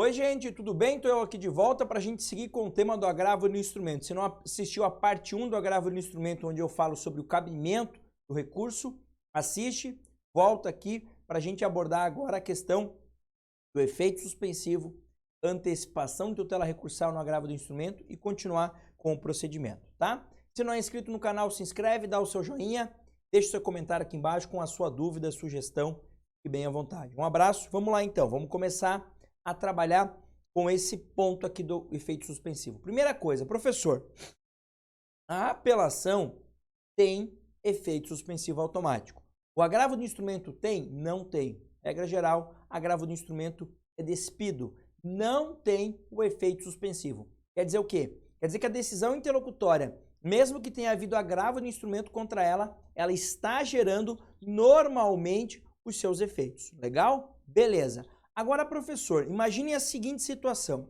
Oi, gente, tudo bem? Estou eu aqui de volta para a gente seguir com o tema do agravo no instrumento. Se não assistiu a parte 1 do agravo no instrumento, onde eu falo sobre o cabimento do recurso, assiste, volta aqui para a gente abordar agora a questão do efeito suspensivo, antecipação de tutela recursal no agravo do instrumento e continuar com o procedimento, tá? Se não é inscrito no canal, se inscreve, dá o seu joinha, deixa o seu comentário aqui embaixo com a sua dúvida, sugestão e bem à vontade. Um abraço, vamos lá então, vamos começar a trabalhar com esse ponto aqui do efeito suspensivo. Primeira coisa, professor, a apelação tem efeito suspensivo automático. O agravo do instrumento tem? Não tem. Regra geral, agravo do instrumento é despido. Não tem o efeito suspensivo. Quer dizer o quê? Quer dizer que a decisão interlocutória, mesmo que tenha havido agravo do instrumento contra ela, ela está gerando normalmente os seus efeitos. Legal? Beleza. Agora, professor, imagine a seguinte situação.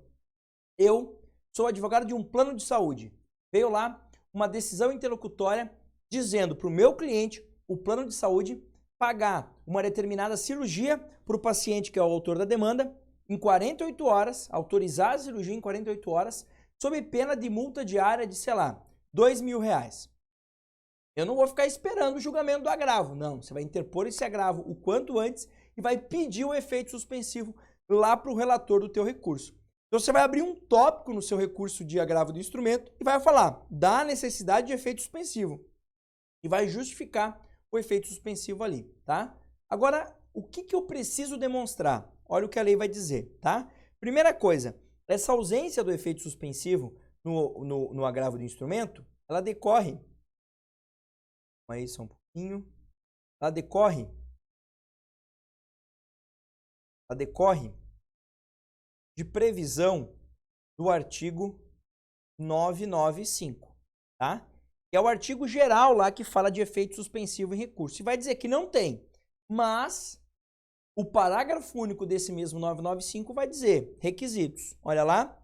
Eu sou advogado de um plano de saúde. Veio lá uma decisão interlocutória dizendo para o meu cliente, o plano de saúde, pagar uma determinada cirurgia para o paciente, que é o autor da demanda, em 48 horas, autorizar a cirurgia em 48 horas, sob pena de multa diária de, sei lá, R$2.000. Eu não vou ficar esperando o julgamento do agravo. Não, você vai interpor esse agravo o quanto antes e vai pedir o efeito suspensivo lá para o relator do teu recurso. Então você vai abrir um tópico no seu recurso de agravo do instrumento e vai falar da necessidade de efeito suspensivo e vai justificar o efeito suspensivo ali, tá? Agora, o que eu preciso demonstrar? Olha o que a lei vai dizer, tá? Primeira coisa, essa ausência do efeito suspensivo no agravo do instrumento, ela decorre... Aí só um pouquinho. Ela decorre de previsão do artigo 995, tá? Que é o artigo geral lá que fala de efeito suspensivo em recurso. E vai dizer que não tem, mas o parágrafo único desse mesmo 995 vai dizer requisitos. Olha lá,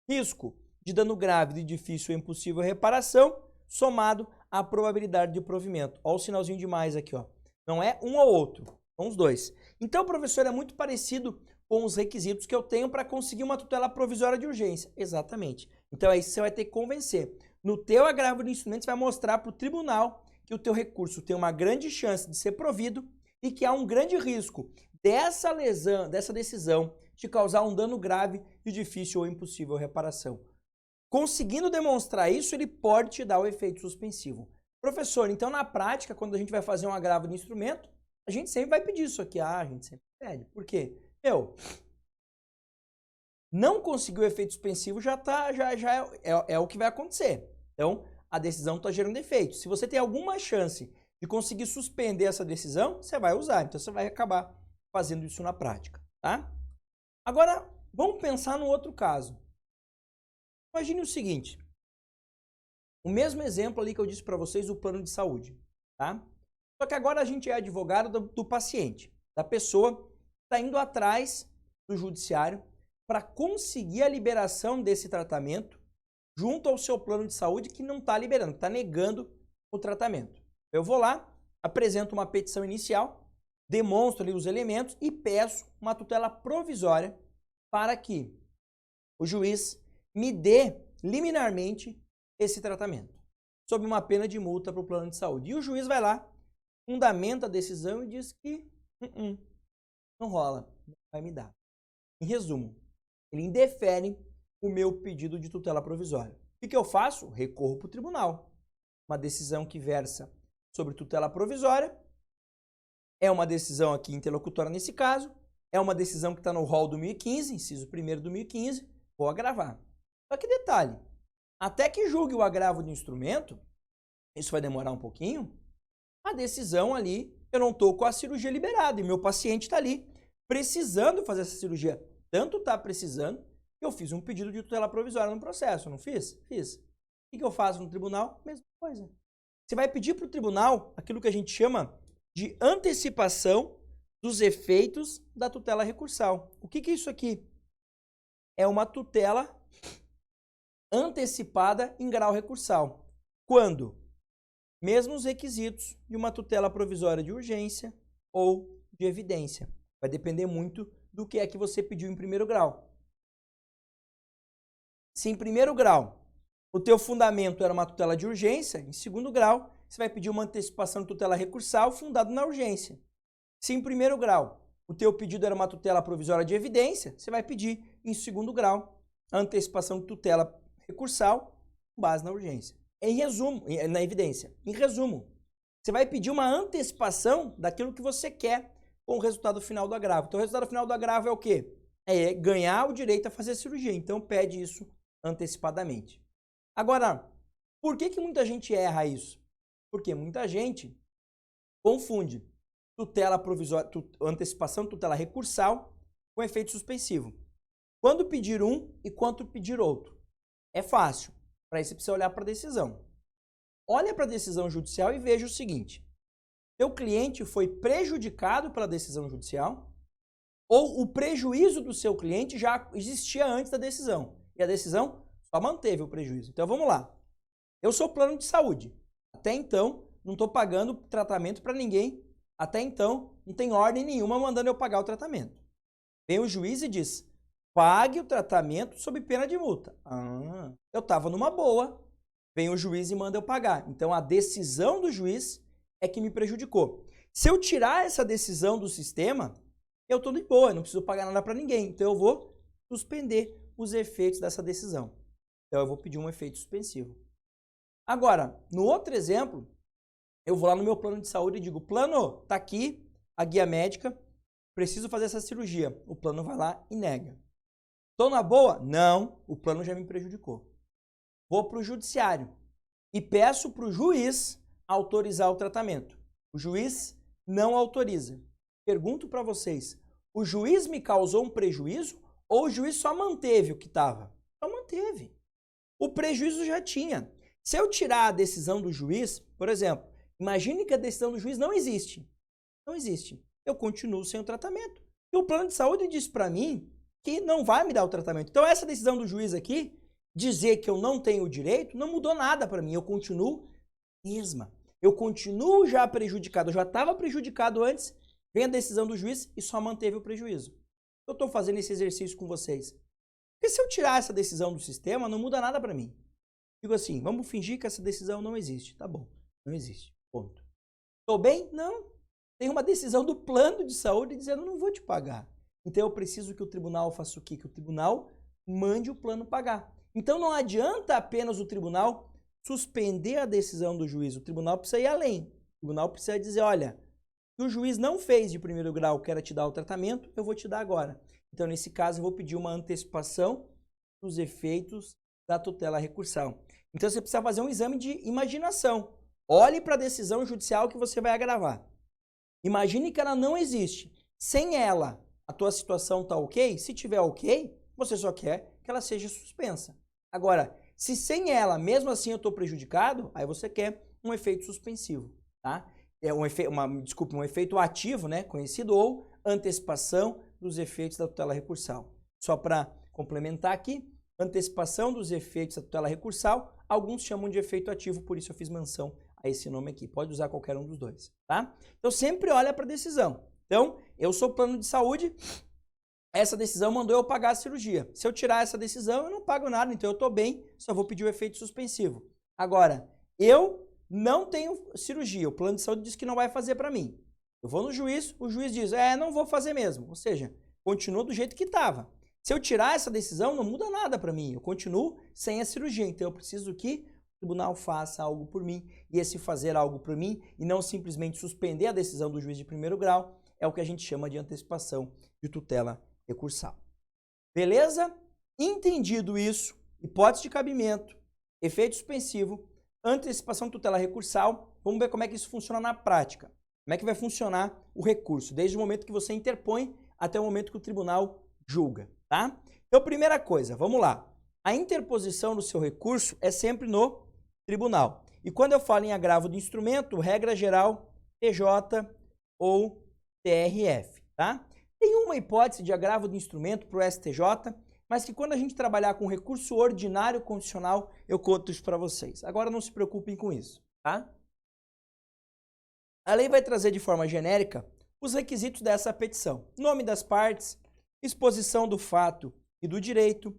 risco de dano grave, de difícil ou impossível reparação, somado à probabilidade de provimento. Olha o sinalzinho de mais aqui, ó. Não é um ou outro, são os dois. Então, professor, é muito parecido com os requisitos que eu tenho para conseguir uma tutela provisória de urgência. Exatamente. Então, é isso que você vai ter que convencer. No teu agravo do instrumento, você vai mostrar para o tribunal que o teu recurso tem uma grande chance de ser provido e que há um grande risco dessa decisão de causar um dano grave de difícil ou impossível reparação. Conseguindo demonstrar isso, ele pode te dar o efeito suspensivo. Professor, então na prática, quando a gente vai fazer um agravo de instrumento, a gente sempre vai pedir isso aqui. A gente sempre pede. Por quê? Não conseguiu o efeito suspensivo, é o que vai acontecer. Então, a decisão está gerando efeito. Se você tem alguma chance de conseguir suspender essa decisão, você vai usar. Então, você vai acabar fazendo isso na prática, tá? Agora, vamos pensar no outro caso. Imagine o seguinte, o mesmo exemplo ali que eu disse para vocês, o plano de saúde, tá? Só que agora a gente é advogado do paciente, da pessoa que está indo atrás do judiciário para conseguir a liberação desse tratamento junto ao seu plano de saúde que não está liberando, está negando o tratamento. Eu vou lá, apresento uma petição inicial, demonstro ali os elementos e peço uma tutela provisória para que o juiz me dê liminarmente esse tratamento, sob uma pena de multa para o plano de saúde. E o juiz vai lá, fundamenta a decisão e diz que não rola, não vai me dar. Em resumo, ele indefere o meu pedido de tutela provisória. O que eu faço? Recorro para o tribunal. Uma decisão que versa sobre tutela provisória, é uma decisão aqui interlocutória nesse caso, é uma decisão que está no rol do 1015, inciso 1º do 1015, vou agravar. Só que detalhe, até que julgue o agravo do instrumento, isso vai demorar um pouquinho, a decisão ali, eu não estou com a cirurgia liberada e meu paciente está ali precisando fazer essa cirurgia. Tanto está precisando que eu fiz um pedido de tutela provisória no processo, não fiz? Fiz. O que eu faço no tribunal? Mesma coisa. Você vai pedir para o tribunal aquilo que a gente chama de antecipação dos efeitos da tutela recursal. O que é isso aqui? É uma tutela antecipada em grau recursal. Quando? Mesmo os requisitos de uma tutela provisória de urgência ou de evidência. Vai depender muito do que é que você pediu em primeiro grau. Se em primeiro grau o teu fundamento era uma tutela de urgência, em segundo grau você vai pedir uma antecipação de tutela recursal fundada na urgência. Se em primeiro grau o teu pedido era uma tutela provisória de evidência, você vai pedir em segundo grau a antecipação de tutela recursal com base na urgência. Em resumo, na evidência. Em resumo, você vai pedir uma antecipação daquilo que você quer com o resultado final do agravo. Então, o resultado final do agravo é o quê? É ganhar o direito a fazer a cirurgia. Então, pede isso antecipadamente. Agora, por que muita gente erra isso? Porque muita gente confunde tutela provisória, antecipação de tutela recursal com efeito suspensivo. Quando pedir um e quando pedir outro. É fácil. Para isso você precisa olhar para a decisão. Olha para a decisão judicial e veja o seguinte. Seu cliente foi prejudicado pela decisão judicial ou o prejuízo do seu cliente já existia antes da decisão e a decisão só manteve o prejuízo. Então vamos lá. Eu sou plano de saúde. Até então, não estou pagando tratamento para ninguém. Até então, não tem ordem nenhuma mandando eu pagar o tratamento. Vem o juiz e diz, pague o tratamento sob pena de multa. Eu estava numa boa. Vem o juiz e manda eu pagar. Então, a decisão do juiz é que me prejudicou. Se eu tirar essa decisão do sistema, eu estou de boa, eu não preciso pagar nada para ninguém. Então, eu vou suspender os efeitos dessa decisão. Então, eu vou pedir um efeito suspensivo. Agora, no outro exemplo, eu vou lá no meu plano de saúde e digo, plano, tá aqui a guia médica, preciso fazer essa cirurgia. O plano vai lá e nega. Estou na boa? Não, o plano já me prejudicou. Vou para o judiciário e peço para o juiz autorizar o tratamento. O juiz não autoriza. Pergunto para vocês, o juiz me causou um prejuízo ou o juiz só manteve o que estava? Só manteve. O prejuízo já tinha. Se eu tirar a decisão do juiz, por exemplo, imagine que a decisão do juiz não existe. Não existe. Eu continuo sem o tratamento. E o plano de saúde diz para mim que não vai me dar o tratamento. Então essa decisão do juiz aqui, dizer que eu não tenho o direito, não mudou nada para mim. Eu continuo mesma. Eu continuo já prejudicado. Eu já estava prejudicado antes, vem a decisão do juiz e só manteve o prejuízo. Eu estou fazendo esse exercício com vocês. Porque se eu tirar essa decisão do sistema, não muda nada para mim. Digo assim, vamos fingir que essa decisão não existe. Tá bom, não existe. Ponto. Estou bem? Não. Tem uma decisão do plano de saúde dizendo, não vou te pagar. Então eu preciso que o tribunal faça o quê? Que o tribunal mande o plano pagar. Então não adianta apenas o tribunal suspender a decisão do juiz. O tribunal precisa ir além. O tribunal precisa dizer, olha, se o juiz não fez de primeiro grau, que era te dar o tratamento, eu vou te dar agora. Então nesse caso eu vou pedir uma antecipação dos efeitos da tutela recursal. Então você precisa fazer um exame de imaginação. Olhe para a decisão judicial que você vai agravar. Imagine que ela não existe. Sem ela, a tua situação está ok? Se tiver ok, você só quer que ela seja suspensa. Agora, se sem ela, mesmo assim eu estou prejudicado, aí você quer um efeito suspensivo, tá? É um efeito ativo, né, conhecido, ou antecipação dos efeitos da tutela recursal. Só para complementar aqui, antecipação dos efeitos da tutela recursal, alguns chamam de efeito ativo, por isso eu fiz menção a esse nome aqui. Pode usar qualquer um dos dois, tá? Então sempre olha para a decisão. Então, eu sou plano de saúde, essa decisão mandou eu pagar a cirurgia. Se eu tirar essa decisão, eu não pago nada, então eu estou bem, só vou pedir o efeito suspensivo. Agora, eu não tenho cirurgia, o plano de saúde diz que não vai fazer para mim. Eu vou no juiz, o juiz diz, não vou fazer mesmo. Ou seja, continua do jeito que estava. Se eu tirar essa decisão, não muda nada para mim. Eu continuo sem a cirurgia. Então, eu preciso que o tribunal faça algo por mim. E esse fazer algo por mim e não simplesmente suspender a decisão do juiz de primeiro grau é o que a gente chama de antecipação de tutela recursal. Beleza? Entendido isso, hipótese de cabimento, efeito suspensivo, antecipação de tutela recursal, vamos ver como é que isso funciona na prática. Como é que vai funcionar o recurso, desde o momento que você interpõe até o momento que o tribunal julga, tá? Então, primeira coisa, vamos lá. A interposição do seu recurso é sempre no tribunal. E quando eu falo em agravo de instrumento, regra geral, TJ ou TRF, tá? Tem uma hipótese de agravo de instrumento para o STJ, mas que quando a gente trabalhar com recurso ordinário condicional, eu conto isso para vocês. Agora não se preocupem com isso, tá? A lei vai trazer de forma genérica os requisitos dessa petição. Nome das partes, exposição do fato e do direito,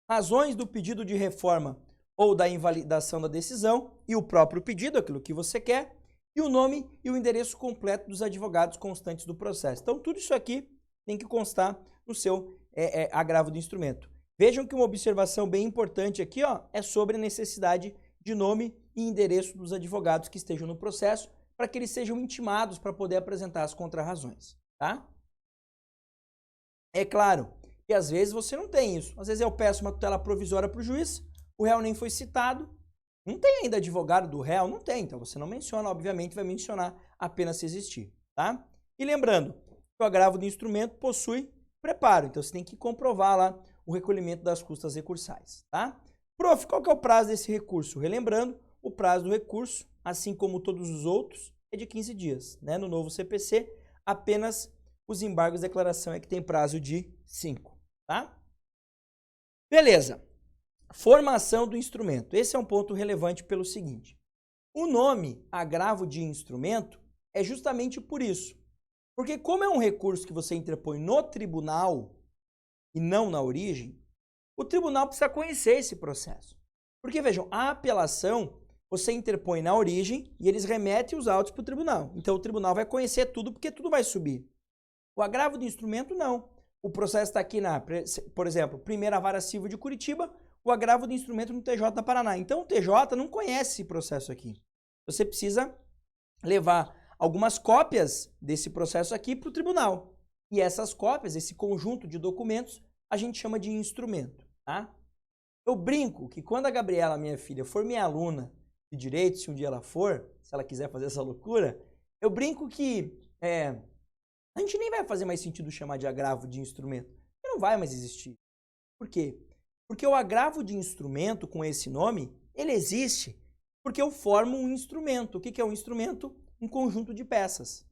razões do pedido de reforma ou da invalidação da decisão e o próprio pedido, aquilo que você quer, e o nome e o endereço completo dos advogados constantes do processo. Então, tudo isso aqui tem que constar no seu agravo do instrumento. Vejam que uma observação bem importante aqui, ó, é sobre a necessidade de nome e endereço dos advogados que estejam no processo, para que eles sejam intimados para poder apresentar as contrarrazões, tá? É claro que às vezes você não tem isso. Às vezes eu peço uma tutela provisória para o juiz, o réu nem foi citado, não tem ainda advogado do réu? Não tem, então você não menciona, obviamente vai mencionar apenas se existir, tá? E lembrando, que o agravo do instrumento possui preparo, então você tem que comprovar lá o recolhimento das custas recursais, tá? Prof, qual que é o prazo desse recurso? Relembrando, o prazo do recurso, assim como todos os outros, é de 15 dias, né? No novo CPC, apenas os embargos de declaração é que tem prazo de 5, tá? Beleza. Formação do instrumento. Esse é um ponto relevante pelo seguinte. O nome agravo de instrumento é justamente por isso. Porque como é um recurso que você interpõe no tribunal e não na origem, o tribunal precisa conhecer esse processo. Porque, vejam, a apelação você interpõe na origem e eles remetem os autos para o tribunal. Então o tribunal vai conhecer tudo porque tudo vai subir. O agravo do instrumento não. O processo está aqui na, por exemplo, primeira vara civil de Curitiba, o agravo do instrumento no TJ da Paraná. Então o TJ não conhece esse processo aqui. Você precisa levar algumas cópias desse processo aqui para o tribunal. E essas cópias, esse conjunto de documentos, a gente chama de instrumento, tá? Eu brinco que quando a Gabriela, minha filha, for minha aluna de direito, se um dia ela for, se ela quiser fazer essa loucura, eu brinco que a gente nem vai fazer mais sentido chamar de agravo de instrumento. Porque não vai mais existir. Por quê? Porque o agravo de instrumento com esse nome, ele existe porque eu formo um instrumento. O que é um instrumento? Um conjunto de peças.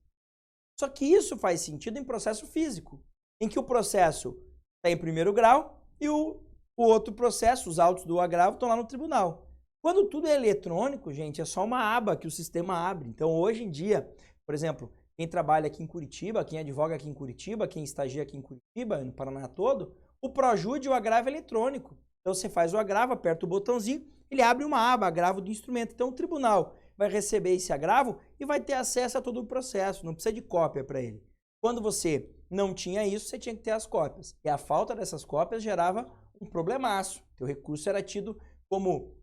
Só que isso faz sentido em processo físico, em que o processo está em primeiro grau e o outro processo, os autos do agravo, estão lá no tribunal. Quando tudo é eletrônico, gente, é só uma aba que o sistema abre. Então, hoje em dia, por exemplo, quem trabalha aqui em Curitiba, quem advoga aqui em Curitiba, quem estagia aqui em Curitiba, no Paraná todo, o Projude e o agravo é eletrônico. Então, você faz o agravo, aperta o botãozinho, ele abre uma aba, agravo do instrumento. Então, o tribunal vai receber esse agravo e vai ter acesso a todo o processo, não precisa de cópia para ele. Quando você não tinha isso, você tinha que ter as cópias. E a falta dessas cópias gerava um problemaço. O recurso era tido como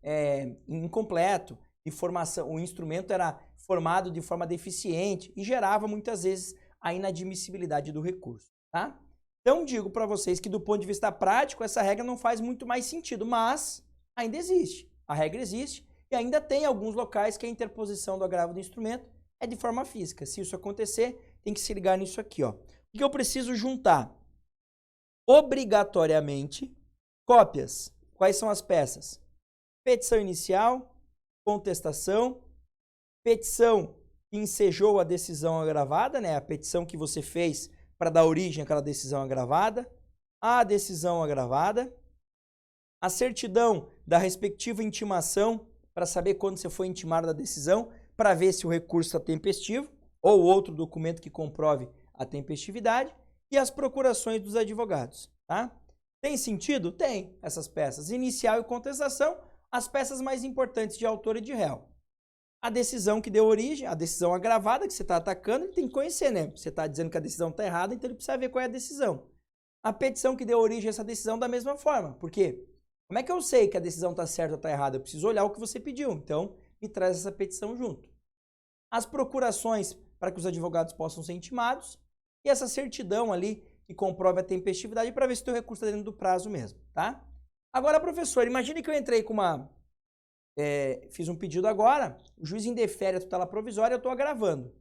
incompleto, o instrumento era formado de forma deficiente e gerava muitas vezes a inadmissibilidade do recurso, tá? Então digo para vocês que do ponto de vista prático essa regra não faz muito mais sentido, mas ainda existe. A regra existe e ainda tem alguns locais que a interposição do agravo do instrumento é de forma física. Se isso acontecer, tem que se ligar nisso aqui, ó. O que eu preciso juntar? Obrigatoriamente cópias. Quais são as peças? Petição inicial, contestação, petição que ensejou a decisão agravada, né? A petição que você fez para dar origem àquela decisão agravada, a decisão agravada, a certidão da respectiva intimação para saber quando você foi intimado da decisão, para ver se o recurso está tempestivo, ou outro documento que comprove a tempestividade, e as procurações dos advogados, tá? Tem sentido? Tem, essas peças. Inicial e contestação, as peças mais importantes de autor e de réu. A decisão que deu origem, a decisão agravada que você está atacando, ele tem que conhecer, né? Você está dizendo que a decisão está errada, então ele precisa ver qual é a decisão. A petição que deu origem a essa decisão da mesma forma. Por quê? Como é que eu sei que a decisão está certa ou está errada? Eu preciso olhar o que você pediu, então me traz essa petição junto. As procurações para que os advogados possam ser intimados e essa certidão ali que comprove a tempestividade para ver se o teu recurso está dentro do prazo mesmo, tá? Agora, professor, imagine que eu entrei com fiz um pedido agora, o juiz indefere a tutela provisória e eu estou agravando.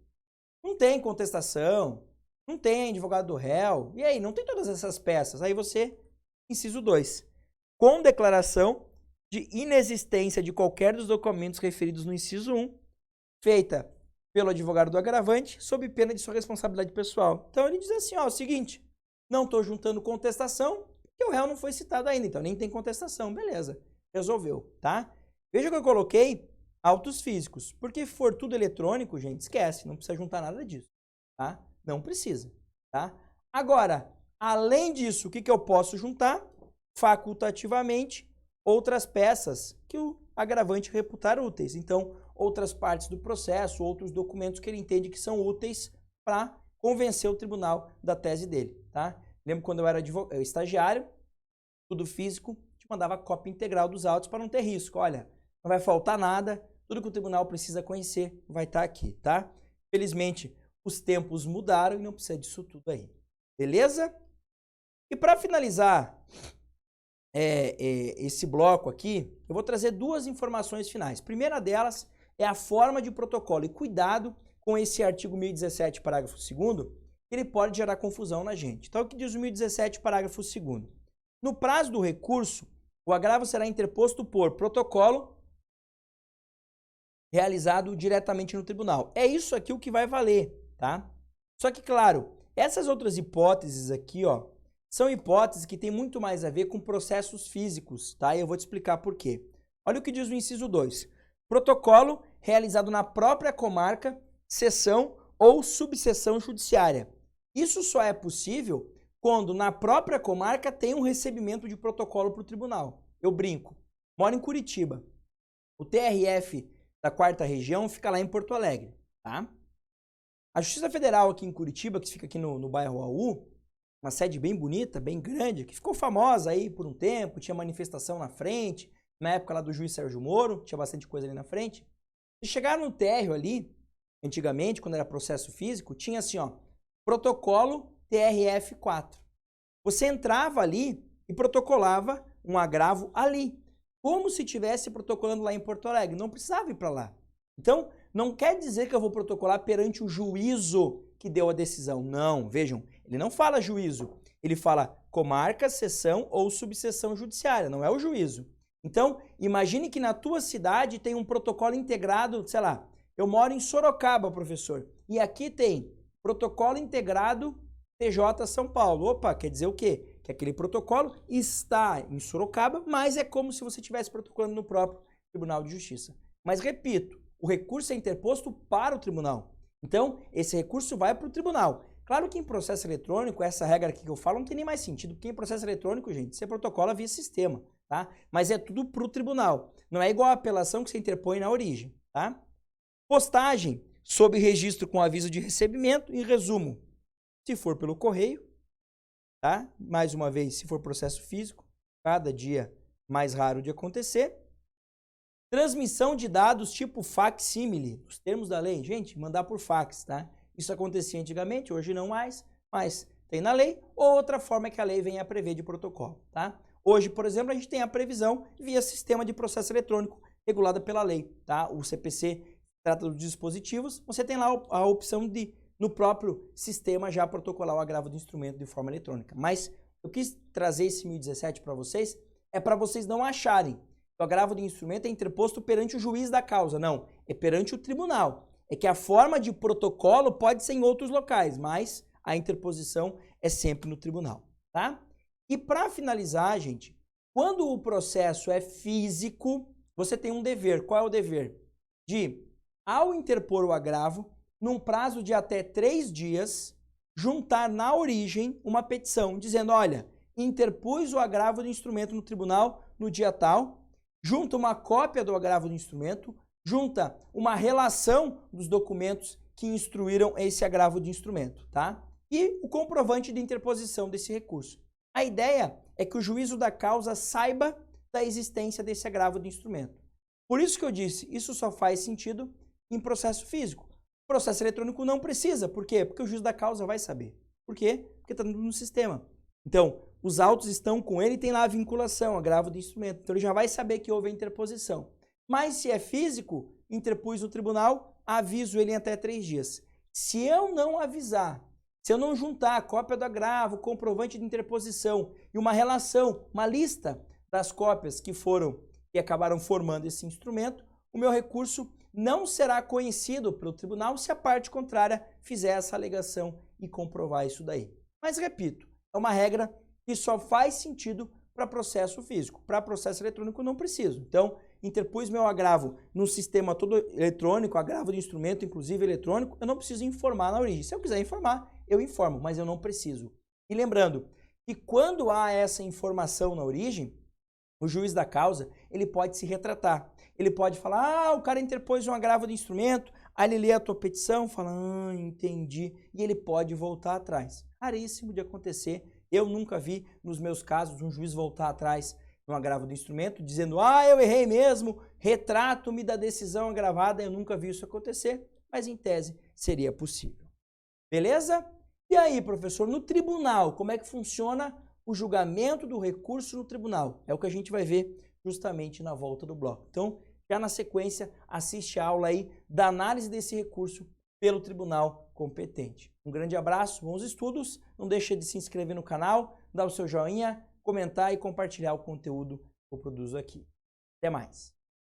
Não tem contestação, não tem advogado do réu, e aí, não tem todas essas peças. Aí você, inciso 2, com declaração de inexistência de qualquer dos documentos referidos no inciso 1, feita pelo advogado do agravante, sob pena de sua responsabilidade pessoal. Então ele diz assim, ó, o seguinte, não estou juntando contestação, porque o réu não foi citado ainda, então nem tem contestação, beleza, resolveu, tá? Veja que eu coloquei autos físicos, porque se for tudo eletrônico, gente, esquece, não precisa juntar nada disso, tá? Não precisa, tá? Agora, além disso, o que eu posso juntar? facultativamente outras peças que o agravante reputar úteis. Então, outras partes do processo, outros documentos que ele entende que são úteis para convencer o tribunal da tese dele, tá? Lembro quando eu era estagiário, tudo físico, te mandava cópia integral dos autos para não ter risco. Olha, não vai faltar nada, tudo que o tribunal precisa conhecer vai estar aqui, tá? Felizmente, os tempos mudaram e não precisa disso tudo aí. Beleza? E para finalizar esse bloco aqui, eu vou trazer duas informações finais. A primeira delas é a forma de protocolo. E cuidado com esse artigo 1017, parágrafo 2º, ele pode gerar confusão na gente. Então, o que diz o 1017, parágrafo 2º? No prazo do recurso, o agravo será interposto por protocolo realizado diretamente no tribunal. É isso aqui o que vai valer, tá? Só que, claro, essas outras hipóteses aqui, ó, são hipóteses que têm muito mais a ver com processos físicos, tá? E eu vou te explicar por quê. Olha o que diz o inciso 2. Protocolo realizado na própria comarca, seção ou subseção judiciária. Isso só é possível quando na própria comarca tem um recebimento de protocolo para o tribunal. Eu brinco. Moro em Curitiba. O TRF da 4ª Região fica lá em Porto Alegre, tá? A Justiça Federal aqui em Curitiba, que fica aqui no bairro AU, uma sede bem bonita, bem grande, que ficou famosa aí por um tempo, tinha manifestação na frente, na época lá do juiz Sérgio Moro, tinha bastante coisa ali na frente. Se chegar no térreo ali, antigamente, quando era processo físico, tinha assim, ó, protocolo TRF4. Você entrava ali e protocolava um agravo ali, como se estivesse protocolando lá em Porto Alegre, não precisava ir para lá. Então, não quer dizer que eu vou protocolar perante o juízo que deu a decisão. Não, vejam, ele não fala juízo, ele fala comarca, seção ou subseção judiciária, não é o juízo. Então, imagine que na tua cidade tem um protocolo integrado, sei lá, eu moro em Sorocaba, professor, e aqui tem protocolo integrado TJ São Paulo. Opa, quer dizer o quê? Que aquele protocolo está em Sorocaba, mas é como se você estivesse protocolando no próprio Tribunal de Justiça. Mas repito, o recurso é interposto para o tribunal. Então, esse recurso vai para o tribunal. Claro que em processo eletrônico, essa regra aqui que eu falo não tem nem mais sentido, porque em processo eletrônico, gente, você protocola via sistema, tá? Mas é tudo para o tribunal. Não é igual a apelação que você interpõe na origem, tá? Postagem sob registro com aviso de recebimento. Em resumo, se for pelo correio, tá? Mais uma vez, se for processo físico, cada dia mais raro de acontecer. Transmissão de dados tipo facsímile, os termos da lei. Gente, mandar por fax, tá? Isso acontecia antigamente, hoje não mais, mas tem na lei. Ou outra forma que a lei venha a prever de protocolo, tá? Hoje, por exemplo, a gente tem a previsão via sistema de processo eletrônico regulada pela lei, tá? O CPC trata dos dispositivos, você tem lá a opção de, no próprio sistema, já protocolar o agravo do instrumento de forma eletrônica. Mas eu quis trazer esse 1017 para vocês, é para vocês não acharem que o agravo do instrumento é interposto perante o juiz da causa. Não, é perante o tribunal. É que a forma de protocolo pode ser em outros locais, mas a interposição é sempre no tribunal, tá? E para finalizar, gente, quando o processo é físico, você tem um dever. Qual é o dever? De, ao interpor o agravo, num prazo de até 3 dias, juntar na origem uma petição, dizendo, olha, interpus o agravo do instrumento no tribunal no dia tal, junta uma cópia do agravo do instrumento, junta uma relação dos documentos que instruíram esse agravo de instrumento, tá? E o comprovante de interposição desse recurso. A ideia é que o juízo da causa saiba da existência desse agravo de instrumento. Por isso que eu disse, isso só faz sentido em processo físico. Processo eletrônico não precisa. Por quê? Porque o juiz da causa vai saber. Por quê? Porque está no sistema. Então, os autos estão com ele e tem lá a vinculação, agravo de instrumento. Então, ele já vai saber que houve a interposição. Mas se é físico, interpus no tribunal, aviso ele em até 3 dias. Se eu não avisar, se eu não juntar a cópia do agravo, comprovante de interposição e uma relação, uma lista das cópias que acabaram formando esse instrumento, o meu recurso não será conhecido pelo tribunal se a parte contrária fizer essa alegação e comprovar isso daí. Mas, repito, é uma regra que só faz sentido para processo físico. Para processo eletrônico, não preciso. Então, interpus meu agravo no sistema todo eletrônico, agravo de instrumento, inclusive eletrônico, eu não preciso informar na origem. Se eu quiser informar, eu informo, mas eu não preciso. E lembrando que quando há essa informação na origem, o juiz da causa, ele pode se retratar. Ele pode falar, o cara interpôs um agravo do instrumento, aí ele lê a tua petição, fala, entendi, e ele pode voltar atrás. Raríssimo de acontecer, eu nunca vi nos meus casos um juiz voltar atrás no agravo do instrumento, dizendo, eu errei mesmo, retrato-me da decisão agravada, eu nunca vi isso acontecer, mas em tese seria possível. Beleza? E aí, professor, no tribunal, como é que funciona o julgamento do recurso no tribunal? É o que a gente vai ver justamente na volta do bloco. Então, já na sequência, assiste a aula aí da análise desse recurso pelo tribunal competente. Um grande abraço, bons estudos, não deixe de se inscrever no canal, dar o seu joinha, comentar e compartilhar o conteúdo que eu produzo aqui. Até mais!